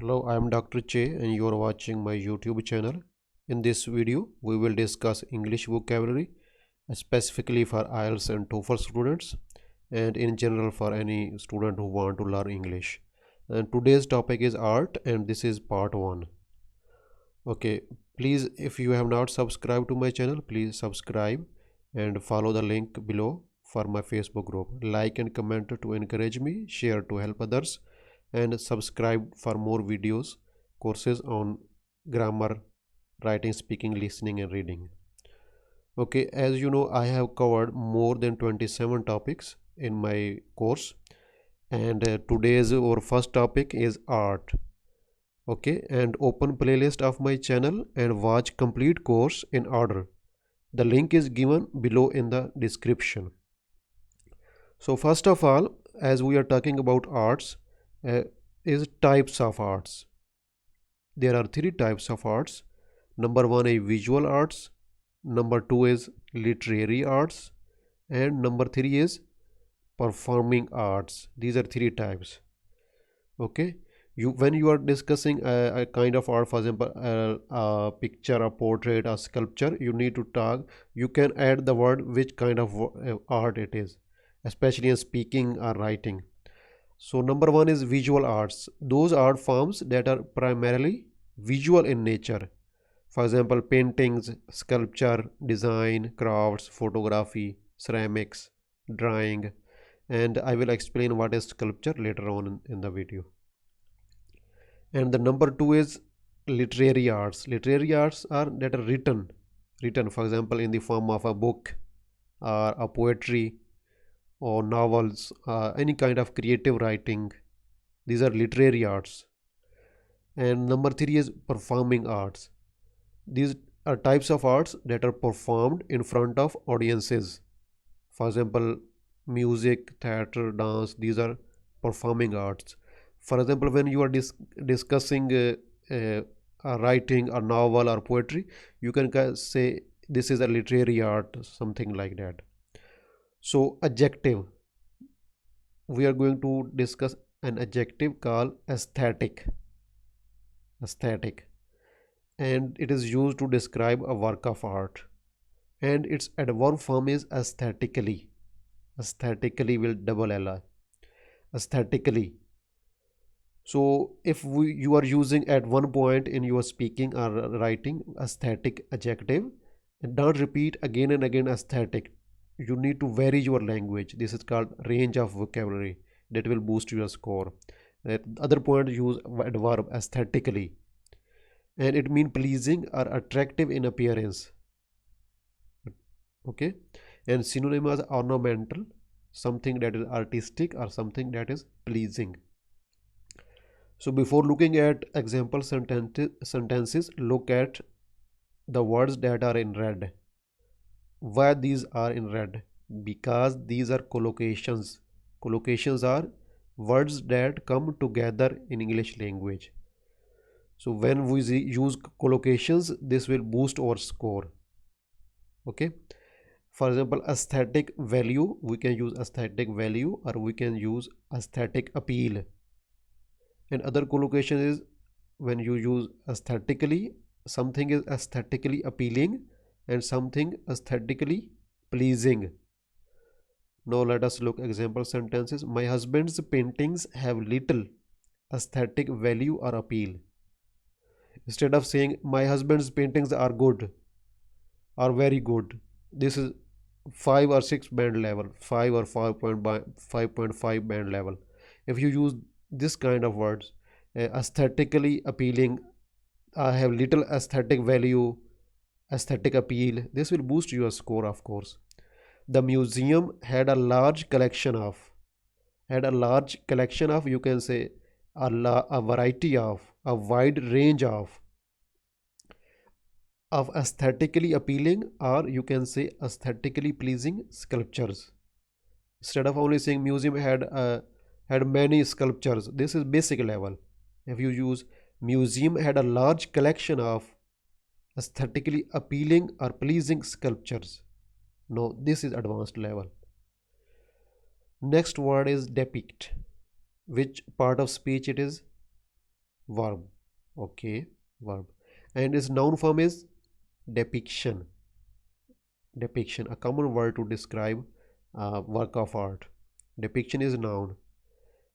Hello, I am Dr. Che and you are watching my YouTube channel. In this video, we will discuss English vocabulary, specifically for IELTS and TOEFL students, and in general for any student who want to learn English. And today's topic is art, and this is part 1. Okay, please, if you have not subscribed to my channel, please subscribe and follow the link below for my Facebook group. Like and comment to encourage me, share to help others, and subscribe for more videos, courses on grammar, writing, speaking, listening, and reading. Okay, as you know, I have covered more than 27 topics in my course, and today's our first topic is art. Okay, and open playlist of my channel and watch complete course in order. The link is given below in the description. So first of all, as we are talking about arts, uh, is types of arts. There are three types of arts. Number one is visual arts, number two is literary arts, and number three is performing arts. These are three types. Okay, when you are discussing a kind of art, for example a picture, a portrait, a sculpture, you need to talk, you can add the word which kind of art it is, especially in speaking or writing. So number one is visual arts, those art forms that are primarily visual in nature. For example, paintings, sculpture, design, crafts, photography, ceramics, drawing, and I will explain what is sculpture later on in the video. And the number two is literary arts. Literary arts are that are written, for example, in the form of a book or a poetry or novels, any kind of creative writing. These are literary arts. And number three is performing arts. These are types of arts that are performed in front of audiences. For example, music, theater, dance, these are performing arts. For example, when you are discussing writing a novel or poetry, you can say this is a literary art, something like that. So adjective, we are going to discuss an adjective called aesthetic, and it is used to describe a work of art, and its adverb form is aesthetically will double L aesthetically. So if you are using at one point in your speaking or writing aesthetic adjective, and don't repeat again and again aesthetic. You need to vary your language. This is called range of vocabulary that will boost your score. At other point, use adverb aesthetically, and it means pleasing or attractive in appearance. Okay, and synonym is ornamental, something that is artistic or something that is pleasing. So before looking at example sentences, look at the words that are in red. Why these are in red? Because these are collocations. Collocations are words that come together in English language. So when we use collocations, this will boost our score. Okay. For example, aesthetic value, we can use aesthetic value or we can use aesthetic appeal. And other collocation is when you use aesthetically, something is aesthetically appealing and something aesthetically pleasing. Now let us look example sentences. My husband's paintings have little aesthetic value or appeal. Instead of saying my husband's paintings are good or very good, this is 5 or 6 band level, 5 or 5.5 band level. If you use this kind of words, aesthetically appealing, have little aesthetic value, aesthetic appeal, this will boost your score, of course. The museum had a large collection of, you can say a variety of, a wide range of aesthetically appealing, or you can say aesthetically pleasing sculptures. Instead of only saying museum had many sculptures, this is basic level. If you use museum had a large collection of aesthetically appealing or pleasing sculptures, no, this is advanced level. Next word is depict. Which part of speech it is? verb. Okay, verb. And its noun form is depiction. Depiction, a common word to describe a work of art. Depiction is noun,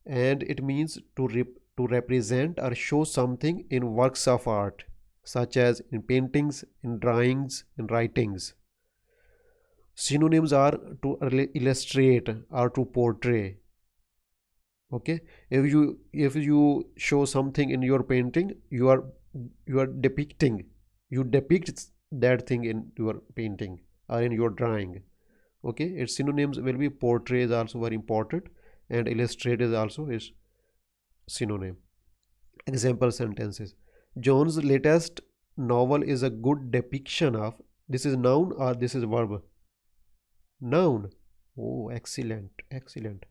and it means to represent or show something in works of art, such as in paintings, in drawings, in writings. Synonyms are to illustrate or to portray. Okay, if you show something in your painting, you are depicting, you depict that thing in your painting or in your drawing. Okay, its synonyms will be portray is also very important, and illustrate is also is synonym. Example sentences: John's latest novel is a good depiction of. This is noun or this is verb? Noun. Oh, excellent, excellent.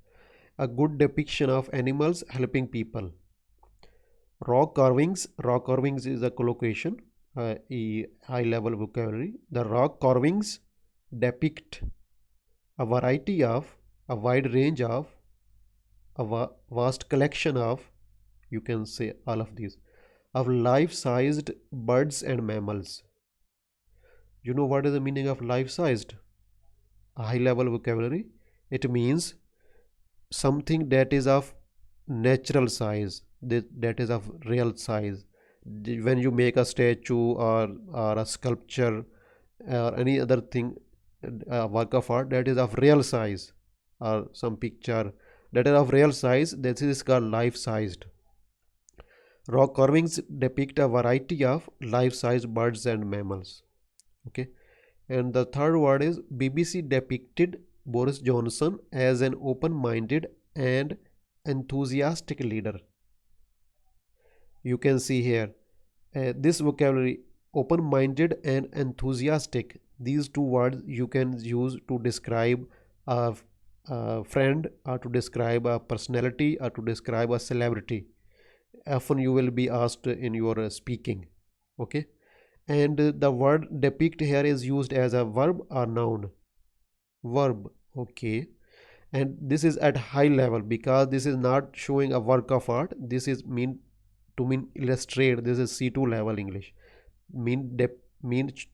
A good depiction of animals helping people. Rock carvings is a collocation, a high level vocabulary. The rock carvings depict a variety of, a wide range of, a vast collection of, you can say all of these, of life sized birds and mammals. You know what is the meaning of life sized? A high level vocabulary. It means something that is of natural size, that is of real size. When you make a statue or a sculpture or any other thing, a work of art that is of real size, or some picture that is of real size, this is called life sized. Rock carvings depict a variety of life sized birds and mammals. Okay, and the third word is BBC depicted Boris Johnson as an open minded and enthusiastic leader. You can see here this vocabulary, open minded and enthusiastic. These two words you can use to describe a friend, or to describe a personality, or to describe a celebrity. Often you will be asked in your speaking. Okay, and the word depict here is used as a verb or noun. Verb. Okay, and this is at high level because this is not showing a work of art. This is mean illustrate. This is C2 level English. Mean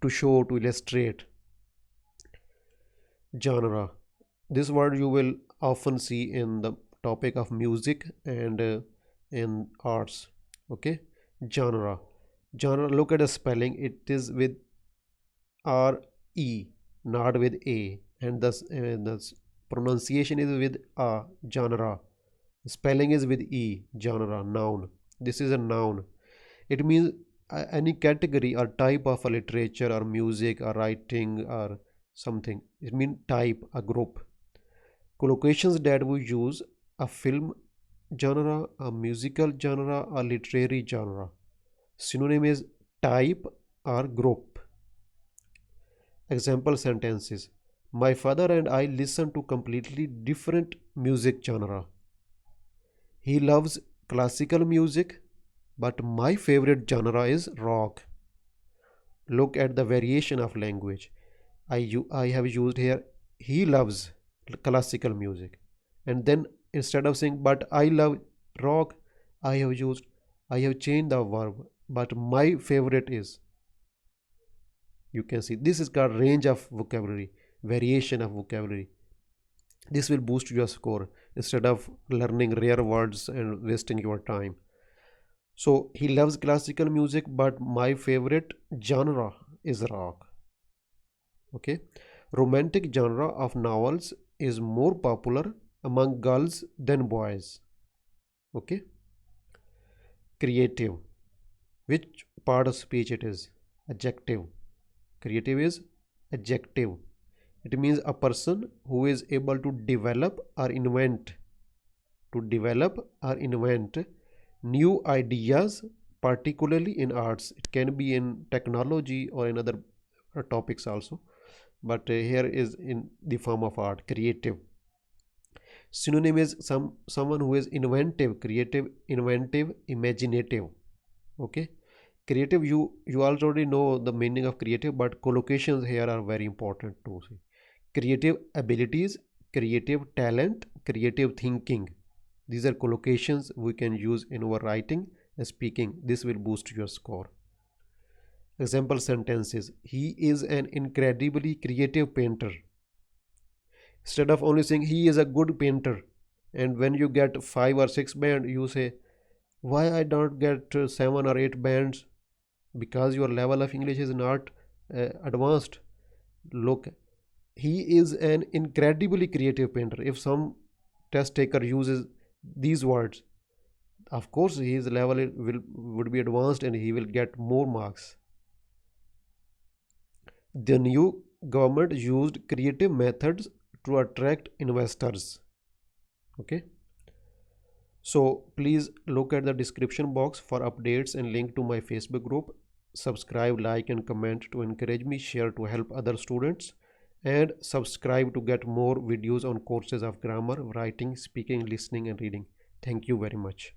to show, to illustrate. Genre. This word you will often see in the topic of music and in arts. Okay, genre. Genre, look at the spelling. It is with R E, not with A, and the pronunciation is with A. Genre. Spelling is with E. Genre. Noun. This is a noun. It means any category or type of a literature or music or writing or something. It means type, a group. Collocations that we use: a film genre, a musical genre, a literary genre. Synonym is type or group. Example sentences: My father and I listen to completely different music genre. He loves classical music, but my favorite genre is rock. Look at the variation of language. I have used here he loves classical music, and then instead of saying but I love rock, I have used, I have changed the verb, but my favorite is. You can see this is called range of vocabulary, variation of vocabulary. This will boost your score instead of learning rare words and wasting your time. So he loves classical music, but my favorite genre is rock. Okay, romantic genre of novels is more popular among girls than boys. Okay, creative. Which part of speech it is? Adjective. Creative is adjective. It means a person who is able to develop or invent, new ideas, particularly in arts. It can be in technology or in other topics also, but here is in the form of art. Creative. Synonym is someone who is inventive, creative, inventive, imaginative. Okay, creative, you already know the meaning of creative, but collocations here are very important to see. Creative abilities, creative talent, creative thinking. These are collocations we can use in our writing speaking. This will boost your score. Example sentences: he is an incredibly creative painter. Instead of only saying he is a good painter, and when you get 5 or 6 band, you say, why I don't get 7 or 8 bands? Because your level of English is not advanced. Look, he is an incredibly creative painter. If some test taker uses these words, of course his level would be advanced and he will get more marks. The new government used creative methods to attract investors. Okay, so please look at the description box for updates and link to my Facebook group. Subscribe, like and comment to encourage me, share to help other students, and subscribe to get more videos on courses of grammar, writing, speaking, listening and reading. Thank you very much.